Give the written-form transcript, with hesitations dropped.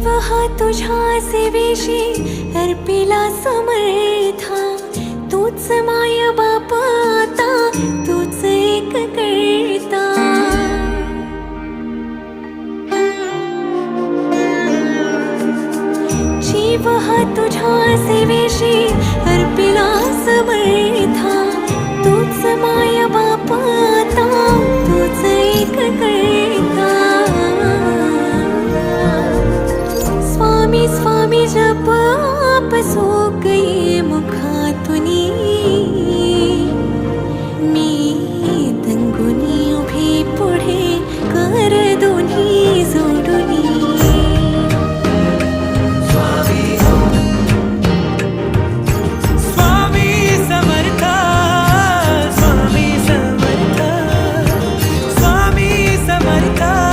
जीव हा तुझ्या सेवेशी अर्पिला समर्था, तूच माय बाप आता, तूच एक करता। जीव हा तुझ्या सेवेशी अर्पिला समर्था, तूच माय बाप